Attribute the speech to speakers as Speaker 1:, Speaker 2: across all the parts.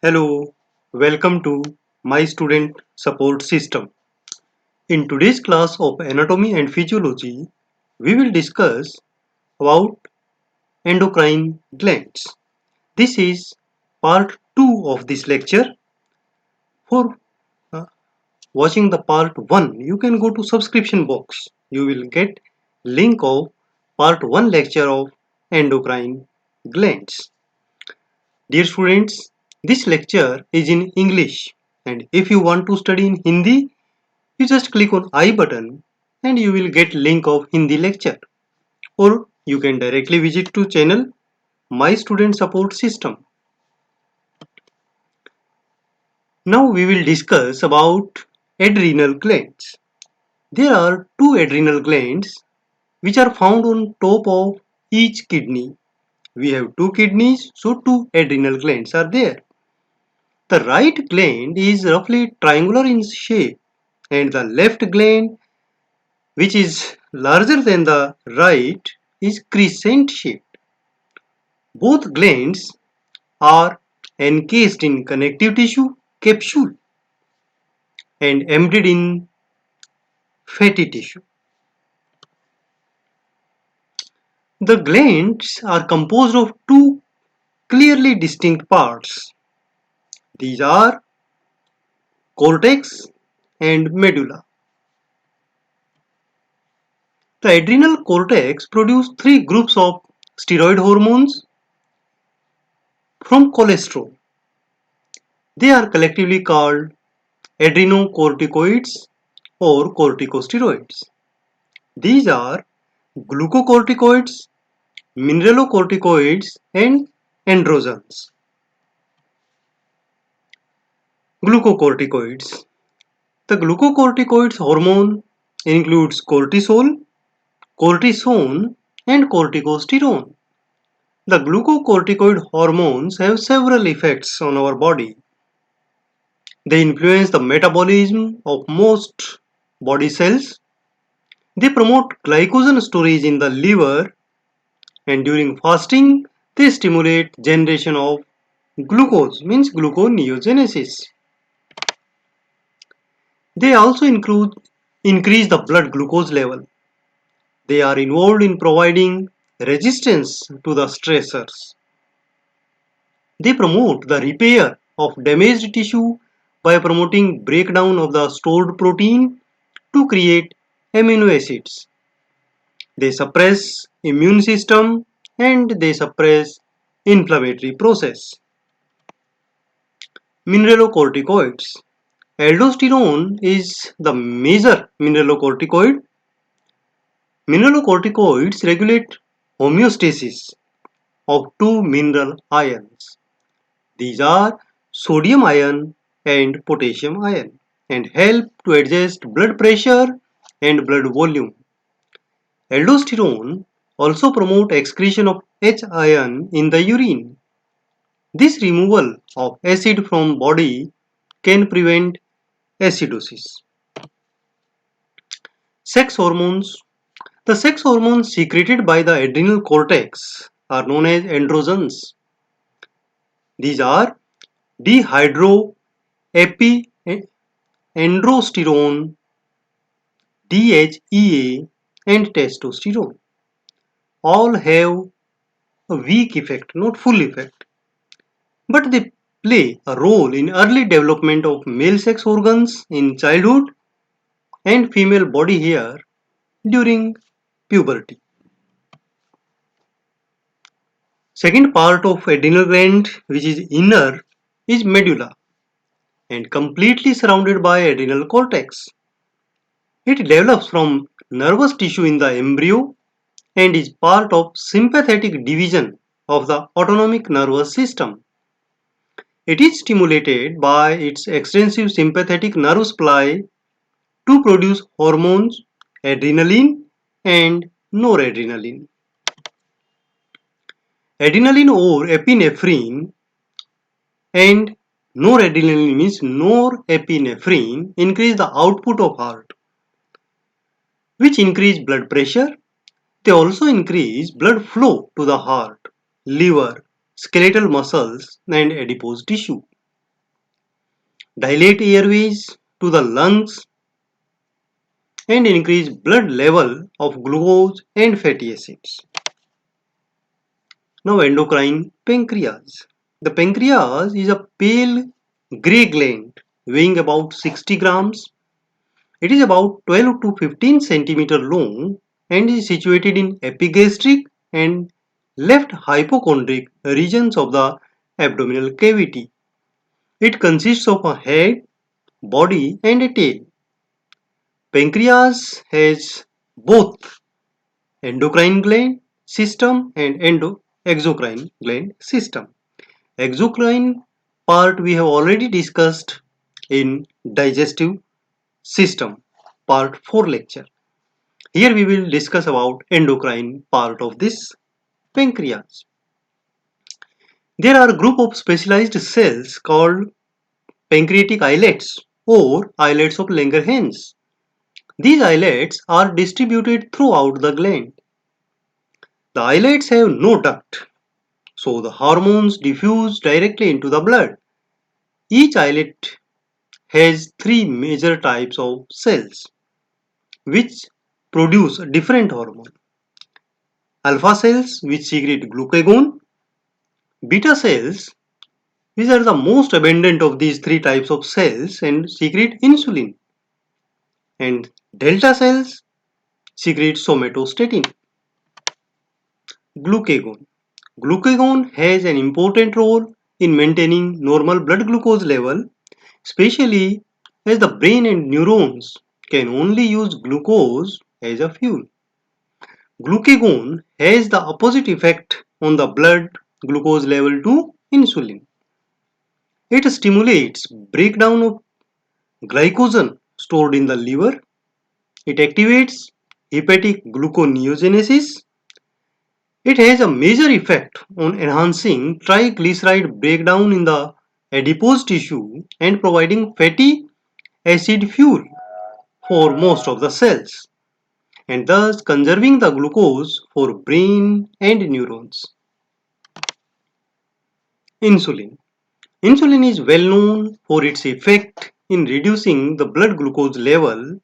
Speaker 1: Hello, welcome to my student support system. In today's class of anatomy and physiology, we will discuss about endocrine glands. This is part 2 of this lecture. For uh, watching the part 1, you can go to subscription box. You will get link of part 1 lecture of endocrine glands. Dear students, this lecture is in English, and if you want to study in Hindi, you just click on I button and you will get link of Hindi lecture, or you can directly visit to channel My Student Support System. Now we will discuss about adrenal glands. There are two adrenal glands which are found on top of each kidney. We have two kidneys, so two adrenal glands are there. The right gland is roughly triangular in shape, and the left gland, which is larger than the right, is crescent shaped. Both glands are encased in connective tissue capsule and embedded in fatty tissue. The glands are composed of two clearly distinct parts. These are cortex and medulla. The adrenal cortex produces three groups of steroid hormones from cholesterol. They are collectively called adrenocorticoids or corticosteroids. These are glucocorticoids, mineralocorticoids, and androgens. Glucocorticoids. The glucocorticoids hormone includes cortisol, cortisone, and corticosterone. The glucocorticoid hormones have several effects on our body. They influence the metabolism of most body cells. They promote glycogen storage in the liver, and during fasting they stimulate generation of glucose, means gluconeogenesis. They also increase the blood glucose level. They are involved in providing resistance to the stressors. They promote the repair of damaged tissue by promoting breakdown of the stored protein to create amino acids. They suppress immune system and they suppress inflammatory process. Mineralocorticoids. Aldosterone is the major mineralocorticoid. Mineralocorticoids regulate homeostasis of two mineral ions. These are sodium ion and potassium ion, and help to adjust blood pressure and blood volume. Aldosterone also promote excretion of H ion in the urine. This removal of acid from body can prevent acidosis. Sex hormones. The sex hormones secreted by the adrenal cortex are known as androgens. These are dihydroepiandrosterone, DHEA, and testosterone. All have a weak effect, not full effect, but they play a role in early development of male sex organs in childhood and female body hair during puberty. Second part of adrenal gland, which is inner, is medulla and completely surrounded by adrenal cortex. It develops from nervous tissue in the embryo and is part of sympathetic division of the autonomic nervous system. It is stimulated by its extensive sympathetic nerve supply to produce hormones adrenaline and noradrenaline. Adrenaline or epinephrine and noradrenaline means norepinephrine increase the output of heart, which increase blood pressure. They also increase blood flow to the heart, liver, skeletal muscles, and adipose tissue. dilate airways to the lungs, and increase blood level of glucose and fatty acids. Now endocrine pancreas. The pancreas is a pale grey gland weighing about 60 grams. It is about 12 to 15 centimeter long and is situated in epigastric and left hypochondric regions of the abdominal cavity. It consists of a head, body and a tail. Pancreas has both endocrine gland system and exocrine gland system. Exocrine part we have already discussed in digestive system part 4 lecture. Here we will discuss about endocrine part of this pancreas. There are a group of specialized cells called pancreatic islets or islets of Langerhans. These islets are distributed throughout the gland. The islets have no duct, so the hormones diffuse directly into the blood. Each islet has three major types of cells which produce different hormones. Alpha cells which secrete glucagon, beta cells which are the most abundant of these three types of cells and secrete insulin, and delta cells secrete somatostatin. Glucagon. Glucagon has an important role in maintaining normal blood glucose level, especially as the brain and neurons can only use glucose as a fuel. Glucagon has the opposite effect on the blood glucose level to insulin. It stimulates breakdown of glycogen stored in the liver. It activates hepatic gluconeogenesis. It has a major effect on enhancing triglyceride breakdown in the adipose tissue and providing fatty acid fuel for most of the cells, and thus conserving the glucose for brain and neurons. Insulin. Insulin is well known for its effect in reducing the blood glucose level.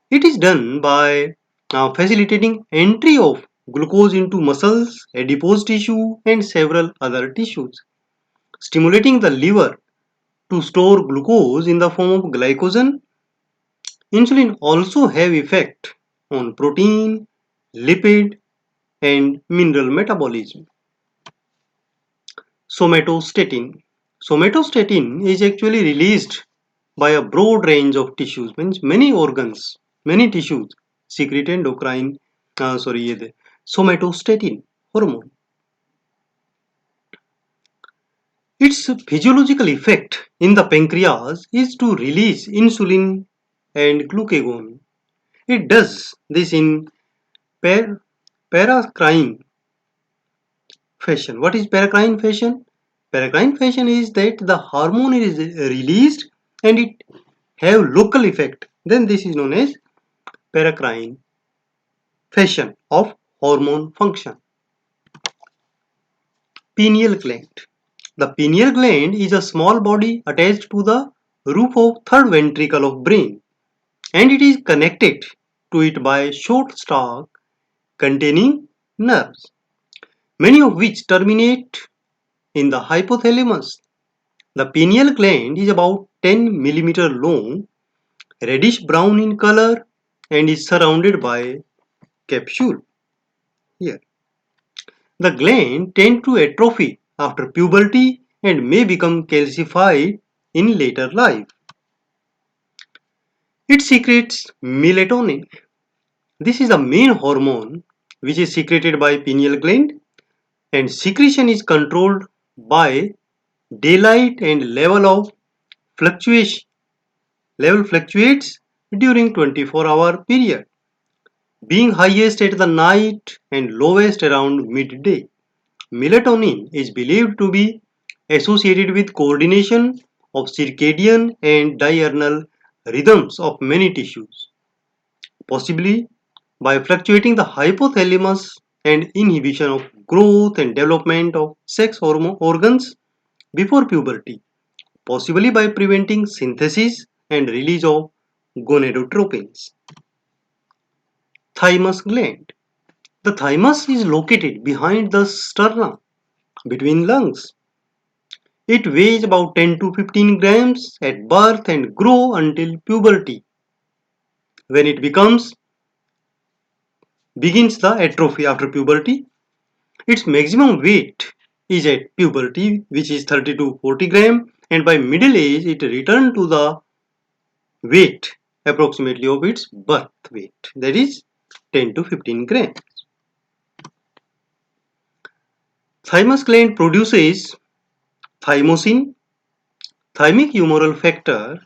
Speaker 1: It is done by facilitating entry of glucose into muscles, adipose tissue and several other tissues, stimulating the liver to store glucose in the form of glycogen. Insulin also have effect on protein, lipid and mineral metabolism. Somatostatin. Somatostatin is actually released by a broad range of tissues, means many organs, many tissues secrete endocrine, somatostatin hormone. Its physiological effect in the pancreas is to release insulin and glucagon. It does this in paracrine fashion. What is paracrine fashion? Paracrine fashion is that the hormone is released and it have local effect. Then this is known as paracrine fashion of hormone function. Pineal gland. The pineal gland is a small body attached to the roof of third ventricle of brain, and it is connected to it by a short stalk containing nerves, many of which terminate in the hypothalamus. The pineal gland is about 10 millimeter long, reddish brown in color, and is surrounded by capsule. Here, the gland tend to atrophy after puberty and may become calcified in later life. It secretes melatonin. This is the main hormone which is secreted by pineal gland, and secretion is controlled by daylight and fluctuation. Level fluctuates during 24-hour period, being highest at the night and lowest around midday. Melatonin is believed to be associated with coordination of circadian and diurnal rhythms of many tissues, possibly by fluctuating the hypothalamus and inhibition of growth and development of sex hormone organs before puberty. possibly by preventing synthesis and release of gonadotropins. Thymus gland. The thymus is located behind the sternum, between lungs. It weighs about 10 to 15 grams at birth and grows until puberty. When it begins the atrophy after puberty, its maximum weight is at puberty, which is 30 to 40 gram, and by middle age it returns to the weight approximately of its birth weight, that is 10 to 15 grams. Thymus gland produces thymosin, thymic humoral factor,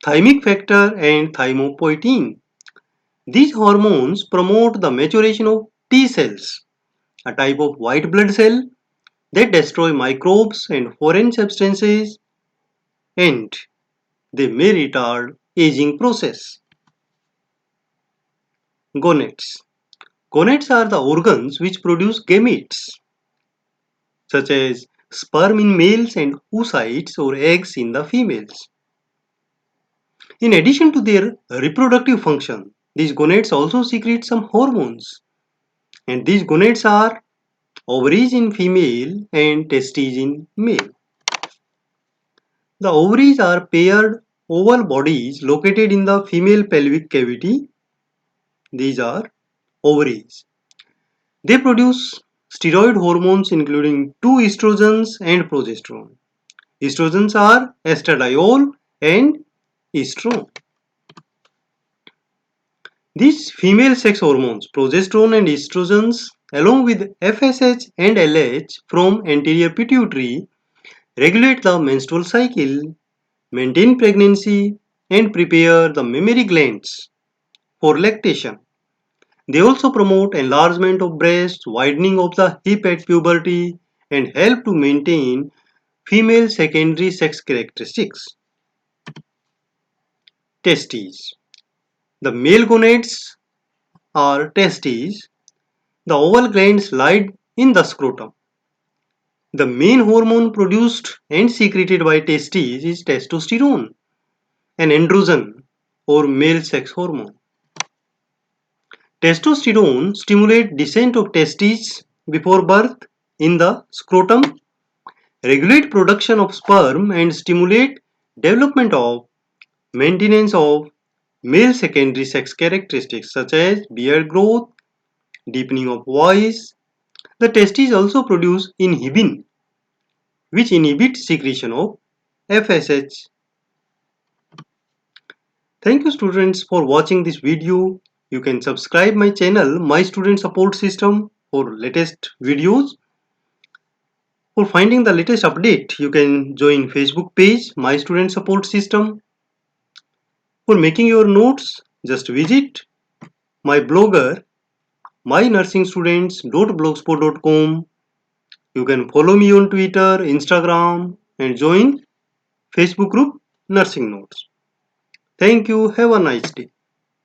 Speaker 1: thymic factor, and thymopoietin. These hormones promote the maturation of T cells, a type of white blood cell that destroy microbes and foreign substances, and they may retard aging process. Gonads. Gonads are the organs which produce gametes, such as sperm in males and oocytes or eggs in the females. In addition to their reproductive function, these gonads also secrete some hormones, and these gonads are ovaries in female and testes in male. The ovaries are paired oval bodies located in the female pelvic cavity. These are ovaries. They produce steroid hormones including two estrogens and progesterone. Estrogens are estradiol and estrone. These female sex hormones, progesterone and estrogens, along with FSH and LH from anterior pituitary, regulate the menstrual cycle, maintain pregnancy, and prepare the mammary glands for lactation. They also promote enlargement of breast, widening of the hip at puberty, and help to maintain female secondary sex characteristics. Testes. The male gonads are testes. The oval glands lie in the scrotum. The main hormone produced and secreted by testes is testosterone, an androgen or male sex hormone. Testosterone stimulates descent of testes before birth in the scrotum, regulate production of sperm, and stimulate development of maintenance of male secondary sex characteristics such as beard growth, deepening of voice. The testes also produce inhibin, which inhibits secretion of FSH. Thank you students for watching this video. You can subscribe my channel My Student Support System for latest videos. For finding the latest update, you can join Facebook page My Student Support System. For making your notes, just visit my blogger mynursingstudents.blogspot.com. You can follow me on Twitter, Instagram, and join Facebook group Nursing Notes. Thank you. Have a nice day.